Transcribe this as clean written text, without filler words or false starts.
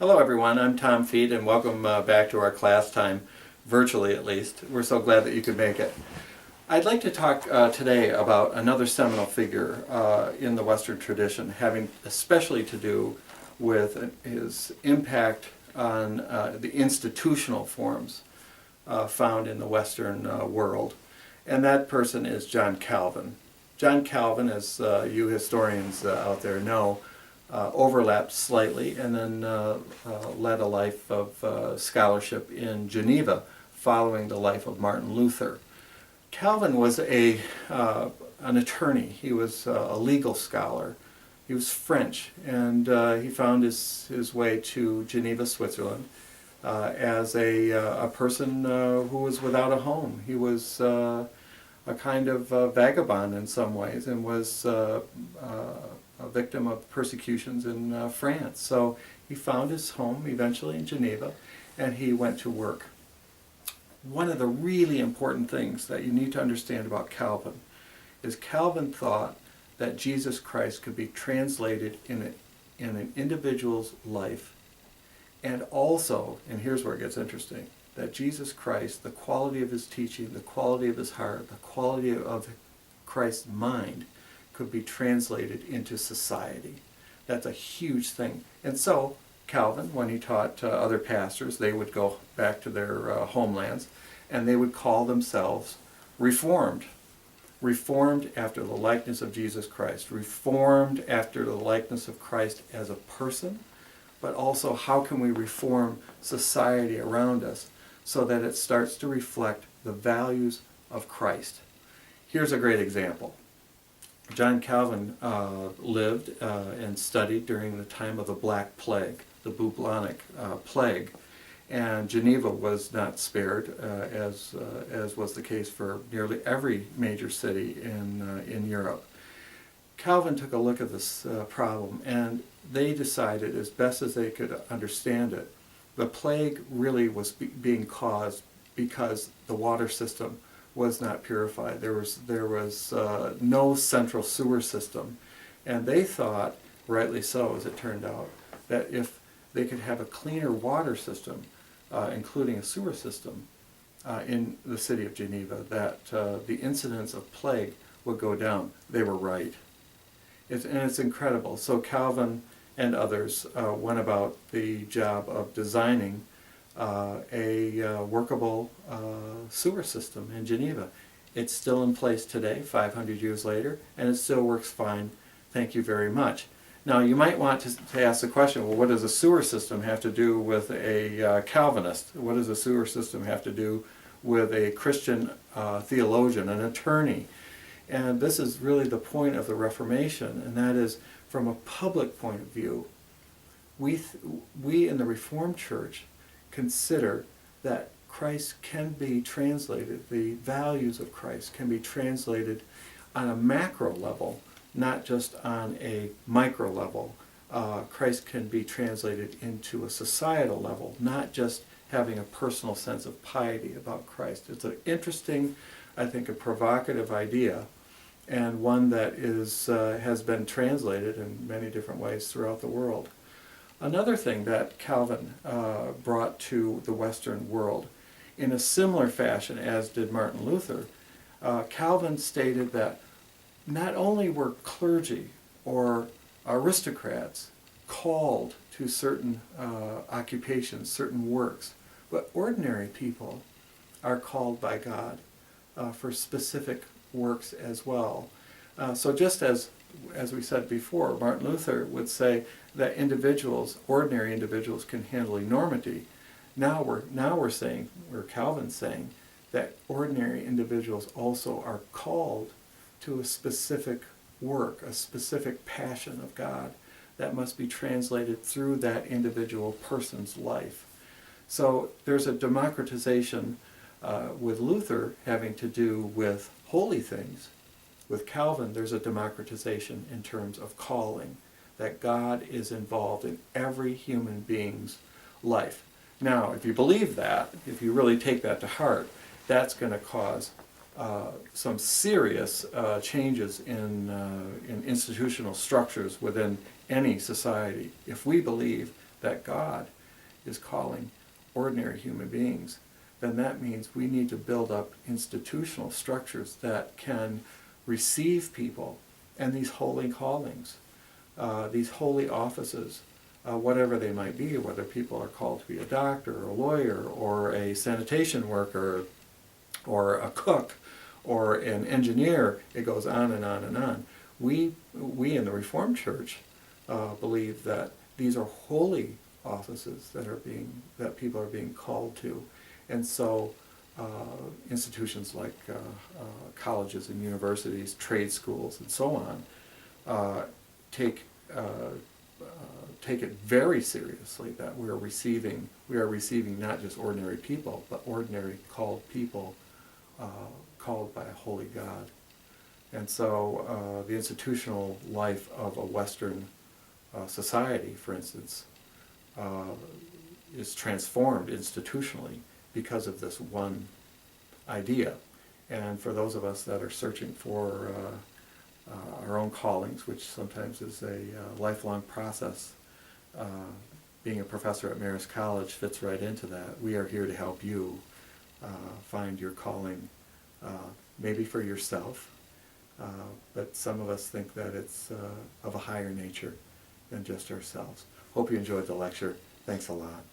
Hello everyone, I'm Tom Fiet and welcome back to our class time, virtually at least. We're so glad that you could make it. I'd like to talk today about another seminal figure in the Western tradition, having especially to do with his impact on the institutional forms found in the Western world. And that person is John Calvin. John Calvin, as you historians out there know, overlapped slightly and then led a life of scholarship in Geneva following the life of Martin Luther. Calvin was an attorney. He was a legal scholar. He was French, and he found his way to Geneva, Switzerland, as a person who was without a home. He was a kind of vagabond in some ways, and was a victim of persecutions in France. So he found his home eventually in Geneva, and he went to work. One of the really important things that you need to understand about Calvin is Calvin thought that Jesus Christ could be translated in an individual's life, and also, and here's where it gets interesting, that Jesus Christ, the quality of his teaching, the quality of his heart, the quality of Christ's mind, could be translated into society. That's a huge thing. And so Calvin, when he taught other pastors, they would go back to their homelands and they would call themselves Reformed. Reformed after the likeness of Jesus Christ. Reformed after the likeness of Christ as a person, but also how can we reform society around us so that it starts to reflect the values of Christ. Here's a great example. John Calvin lived and studied during the time of the Black Plague, the bubonic plague, and Geneva was not spared, as was the case for nearly every major city in Europe. Calvin took a look at this problem, and they decided, as best as they could understand it, the plague really was being caused because the water system was not purified. There was no central sewer system, and they thought, rightly so as it turned out, that if they could have a cleaner water system, including a sewer system, in the city of Geneva, that the incidence of plague would go down. They were right. And it's incredible. So Calvin and others went about the job of designing a workable sewer system in Geneva. It's still in place today, 500 years later, and it still works fine. Thank you very much. Now, you might want to ask the question, well, what does a sewer system have to do with a Calvinist? What does a sewer system have to do with a Christian theologian, an attorney? And this is really the point of the Reformation, and that is, from a public point of view, we in the Reformed Church consider that Christ can be translated, the values of Christ can be translated on a macro level, not just on a micro level. Christ can be translated into a societal level, not just having a personal sense of piety about Christ. It's an interesting, I think, a provocative idea, and one that has been translated in many different ways throughout the world. Another thing that Calvin brought to the Western world, in a similar fashion as did Martin Luther, Calvin stated that not only were clergy or aristocrats called to certain occupations, certain works, but ordinary people are called by God for specific works as well. So just as we said before, Martin Luther would say that individuals, ordinary individuals, can handle enormity. Now we're saying, or Calvin's saying, that ordinary individuals also are called to a specific work, a specific passion of God that must be translated through that individual person's life. So there's a democratization with Luther having to do with holy things. With Calvin, there's a democratization in terms of calling, that God is involved in every human being's life. Now, if you believe that, if you really take that to heart, that's going to cause some serious changes in institutional structures within any society. If we believe that God is calling ordinary human beings, then that means we need to build up institutional structures that can receive people and these holy callings, these holy offices, whatever they might be, whether people are called to be a doctor or a lawyer or a sanitation worker or a cook or an engineer. It goes on and on and on. We in the Reformed Church believe that these are holy offices that people are being called to, and so institutions like colleges and universities, trade schools, and so on take it very seriously that we are receiving not just ordinary people, but ordinary called people, called by a holy God. And so the institutional life of a Western society, for instance, is transformed institutionally because of this one idea. And for those of us that are searching for our own callings, which sometimes is a lifelong process, being a professor at Marist College fits right into that. We are here to help you find your calling, maybe for yourself, but some of us think that it's of a higher nature than just ourselves. Hope you enjoyed the lecture. Thanks a lot.